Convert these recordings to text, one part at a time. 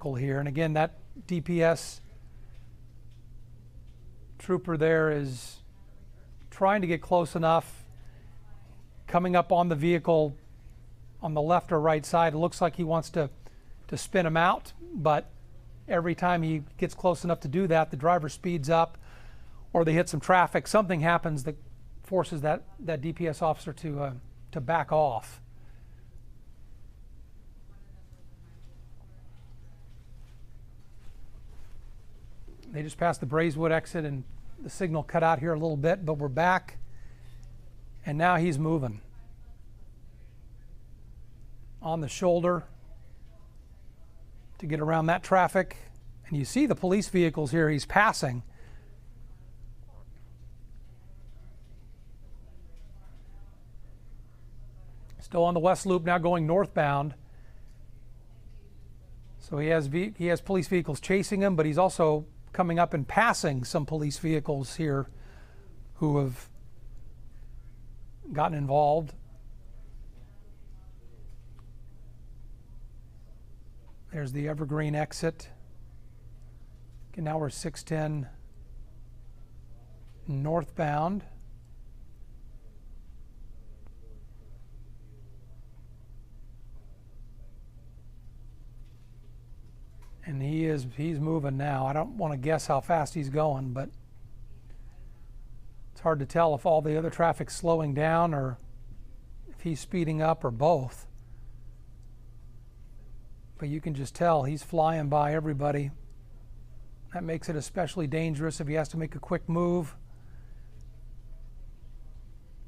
vehicle here. And again, that DPS trooper there is trying to get close enough, coming up on the vehicle on the left or right side. It looks like he wants to spin him out, but every time he gets close enough to do that, the driver speeds up or they hit some traffic. Something happens that forces that DPS officer to back off. They just passed the Braeswood exit and the signal cut out here a little bit, but we're back. And now he's moving on the shoulder to get around that traffic. And you see the police vehicles here he's passing. Still on the west loop, now going northbound. So he has police vehicles chasing him, but he's also coming up and passing some police vehicles here who have gotten involved. There's the Evergreen exit. Okay, now we're 610 northbound. And he's moving now. I don't want to guess how fast he's going, but it's hard to tell if all the other traffic's slowing down or if he's speeding up or both. But you can just tell he's flying by everybody. That makes it especially dangerous if he has to make a quick move.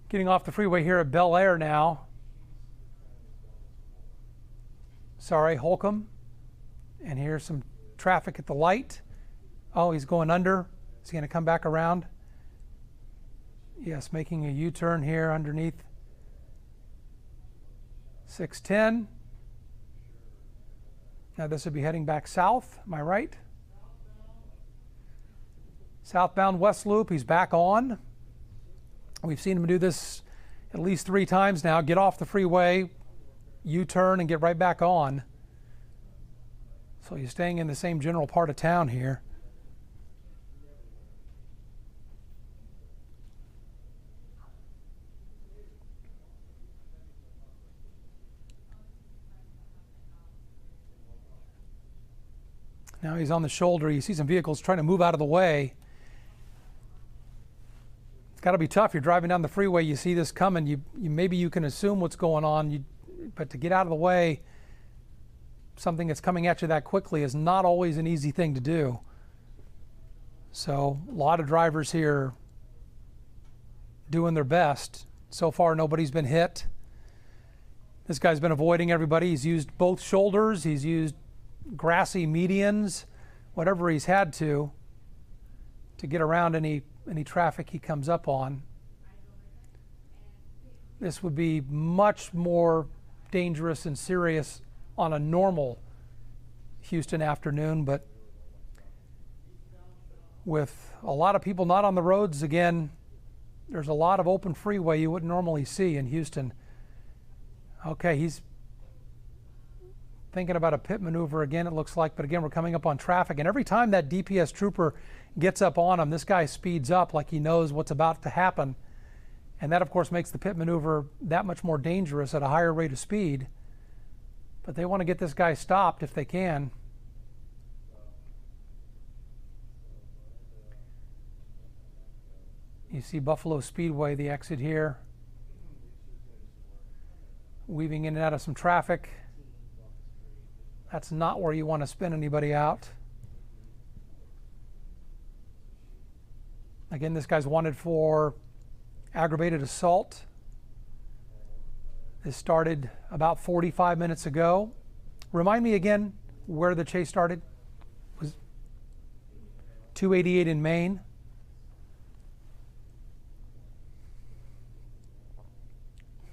Getting off the freeway here at Bel Air now. Sorry, Holcomb. And here's some traffic at the light. Oh, he's going under. Is he going to come back around? Yes, making a U-turn here underneath 610. Now this would be heading back south. Am I right? Southbound West Loop. He's back on. We've seen him do this at least 3 times now. Get off the freeway, U-turn, and get right back on. So he's staying in the same general part of town here. Now he's on the shoulder. You see some vehicles trying to move out of the way. It's got to be tough. You're driving down the freeway, you see this coming. Maybe you can assume what's going on, but to get out of the way, something that's coming at you that quickly is not always an easy thing to do. So a lot of drivers here doing their best. So far, nobody's been hit. This guy's been avoiding everybody. He's used both shoulders. He's used grassy medians, whatever he's had to get around any traffic he comes up on. This would be much more dangerous and serious on a normal Houston afternoon, but with a lot of people not on the roads, again, there's a lot of open freeway you wouldn't normally see in Houston. Okay, he's thinking about a pit maneuver again, it looks like, but again, we're coming up on traffic, and every time that DPS trooper gets up on him, this guy speeds up like he knows what's about to happen, and that, of course, makes the pit maneuver that much more dangerous at a higher rate of speed. But they want to get this guy stopped if they can. You see Buffalo Speedway, the exit here, weaving in and out of some traffic. That's not where you want to spin anybody out. Again, this guy's wanted for aggravated assault. This started about 45 minutes ago. Remind me again where the chase started. It was 288 in Maine.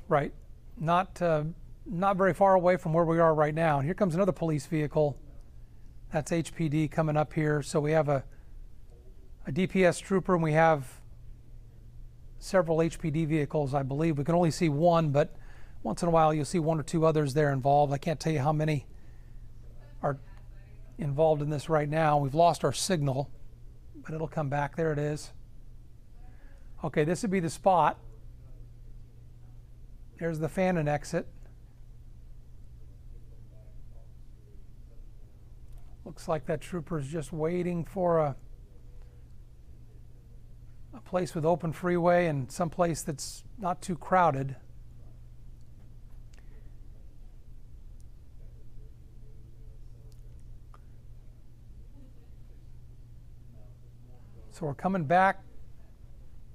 Right. Not very far away from where we are right now. And here comes another police vehicle. That's HPD coming up here. So we have a DPS trooper, and we have several HPD vehicles, I believe. We can only see one, but once in a while you'll see 1 or 2 others there involved. I can't tell you how many are involved in this right now. We've lost our signal, but it'll come back. There it is. Okay, this would be the spot. There's the Fannin exit. Looks like that trooper's just waiting for a place with open freeway and some place that's not too crowded. So we're coming back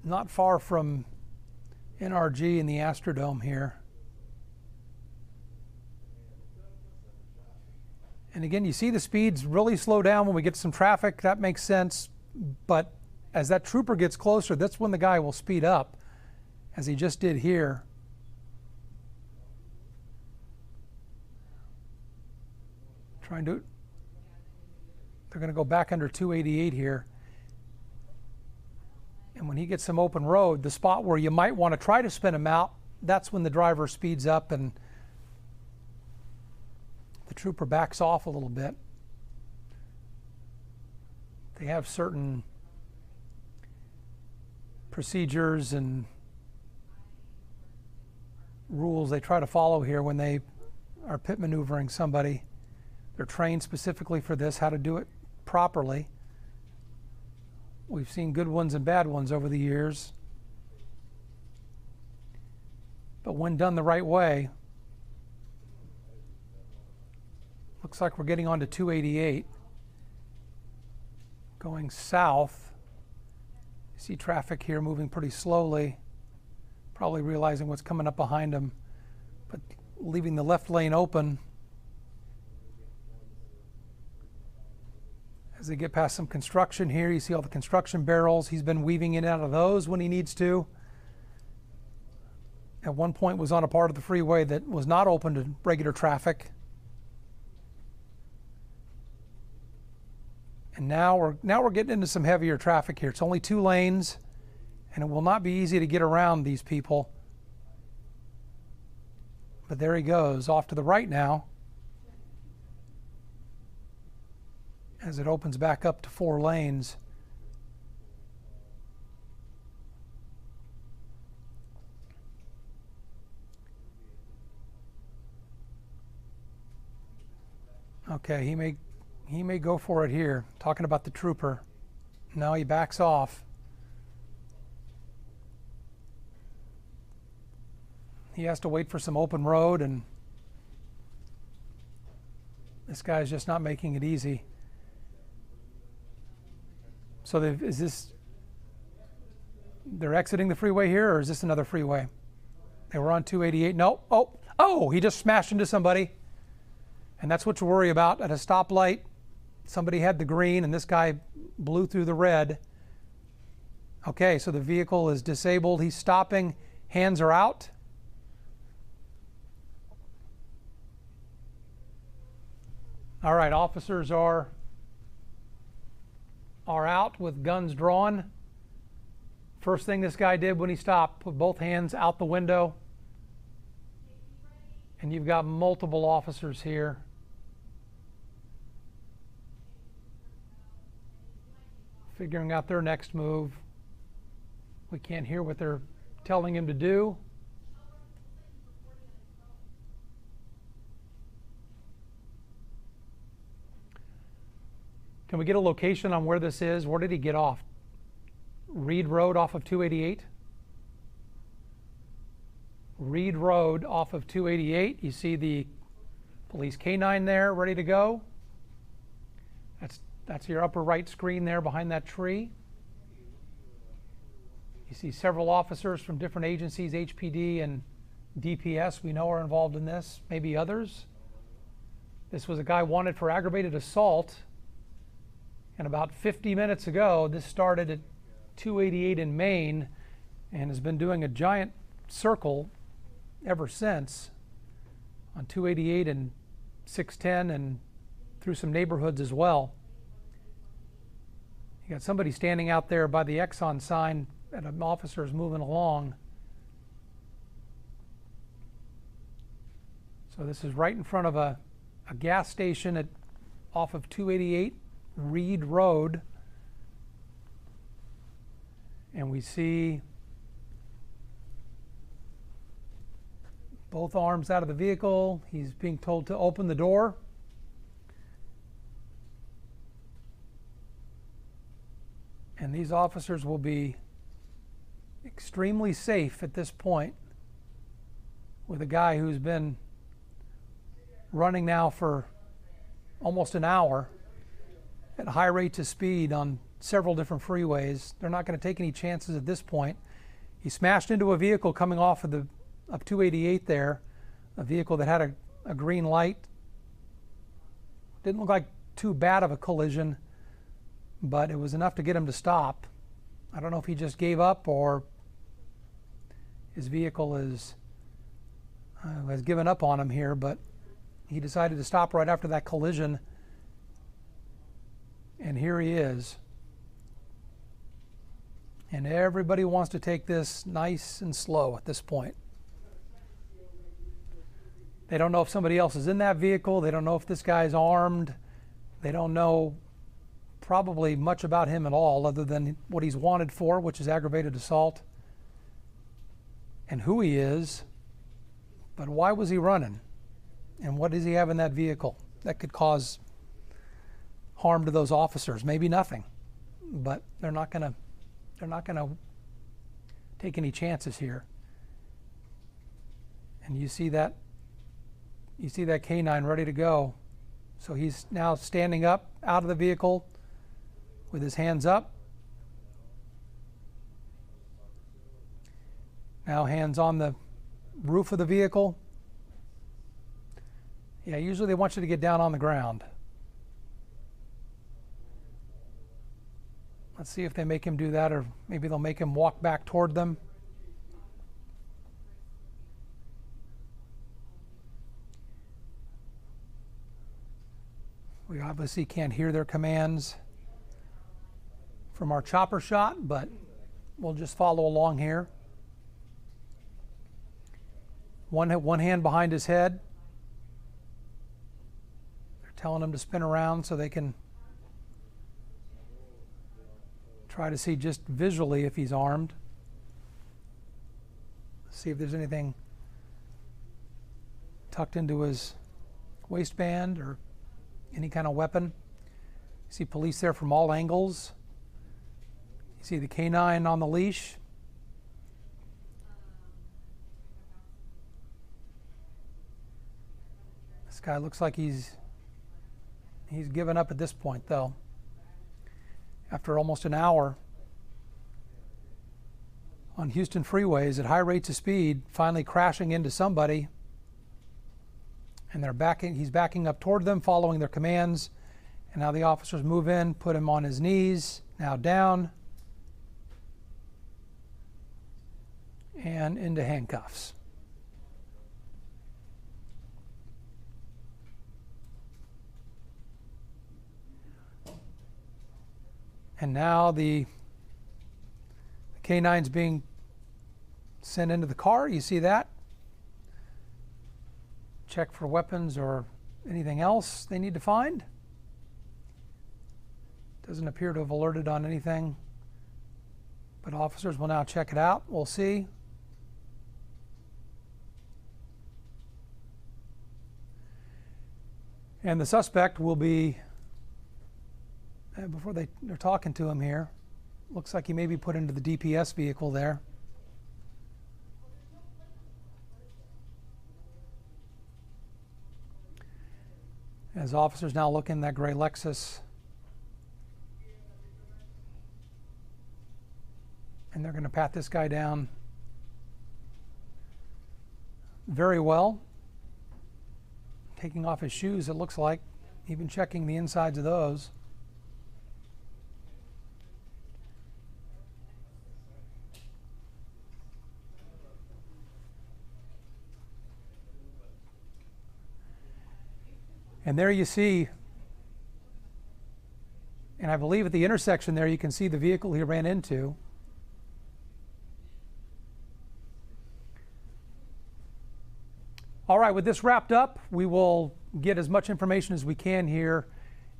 not far from NRG in the Astrodome here. And again, you see the speeds really slow down when we get some traffic. That makes sense. But as that trooper gets closer, that's when the guy will speed up, as he just did here. They're going to go back under 288 here. And when he gets some open road, the spot where you might want to try to spin him out, that's when the driver speeds up and the trooper backs off a little bit. They have certain procedures and rules they try to follow here when they are pit maneuvering somebody. They're trained specifically for this, how to do it properly. We've seen good ones and bad ones over the years. But when done the right way, looks like we're getting onto 288. Going south. You see traffic here moving pretty slowly, probably realizing what's coming up behind them, but leaving the left lane open as they get past some construction here. You see all the construction barrels. He's been weaving in and out of those when he needs to. At one point was on a part of the freeway that was not open to regular traffic. And now we're getting into some heavier traffic here. It's only 2 lanes, and it will not be easy to get around these people. But there he goes, off to the right now, as it opens back up to 4 lanes. Okay, he may go for it here. Talking about the trooper. Now he backs off. He has to wait for some open road, and this guy's just not making it easy. So they're exiting the freeway here, or is this another freeway? They were on 288. No. Oh, he just smashed into somebody. And that's what you worry about at a stoplight. Somebody had the green and this guy blew through the red. Okay, so the vehicle is disabled. He's stopping. Hands are out. All right, officers are out with guns drawn. First thing this guy did when he stopped, put both hands out the window. And you've got multiple officers here. Figuring out their next move. We can't hear what they're telling him to do. Can we get a location on where this is? Where did he get off? Reed Road off of 288. Reed Road off of 288. You see the police K9 there ready to go. That's your upper right screen there behind that tree. You see several officers from different agencies, HPD and DPS, we know are involved in this, maybe others. This was a guy wanted for aggravated assault. And about 50 minutes ago, this started at 288 in Maine and has been doing a giant circle ever since on 288 and 610 and through some neighborhoods as well. You got somebody standing out there by the Exxon sign and an officer is moving along. So this is right in front of a gas station at off of 288 Reed Road. And we see both arms out of the vehicle. He's being told to open the door. And these officers will be extremely safe at this point with a guy who's been running now for almost an hour at high rates of speed on several different freeways. They're not going to take any chances at this point. He smashed into a vehicle coming off of 288 there, a vehicle that had a green light. Didn't look like too bad of a collision, but it was enough to get him to stop. I don't know if he just gave up or his vehicle has given up on him here, but he decided to stop right after that collision. And here he is. And everybody wants to take this nice and slow at this point. They don't know if somebody else is in that vehicle. They don't know if this guy's armed. They don't know probably much about him at all other than what he's wanted for, which is aggravated assault, and who he is. But why was he running? And what does he have in that vehicle that could cause harm to those officers? Maybe nothing, but they're not going to take any chances here. And you see that canine ready to go. So he's now standing up out of the vehicle with his hands up. Now hands on the roof of the vehicle. Yeah, usually they want you to get down on the ground. Let's see if they make him do that, or maybe they'll make him walk back toward them. We obviously can't hear their commands from our chopper shot, but we'll just follow along here. One hand behind his head. They're telling him to spin around so they can try to see just visually if he's armed. See if there's anything tucked into his waistband or any kind of weapon. You see police there from all angles. You see the canine on the leash. This guy looks like he's given up at this point, though. After almost an hour on Houston freeways at high rates of speed, finally crashing into somebody. And he's backing up toward them, following their commands. And now the officers move in, put him on his knees, now down, and into handcuffs. And now the canine's being sent into the car. You see that? Check for weapons or anything else they need to find. Doesn't appear to have alerted on anything, but officers will now check it out. We'll see. And the suspect will be, before they're talking to him here, looks like he may be put into the DPS vehicle there. As officers now look in that gray Lexus, and they're going to pat this guy down very well, taking off his shoes, it looks like, even checking the insides of those. And there you see, and I believe at the intersection there you can see the vehicle he ran into. All right, with this wrapped up, we will get as much information as we can here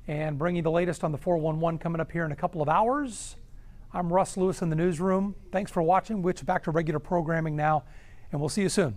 and bring you the latest on the 411 coming up here in a couple of hours. I'm Russ Lewis in the newsroom. Thanks for watching. We'll get you back to regular programming now, and we'll see you soon.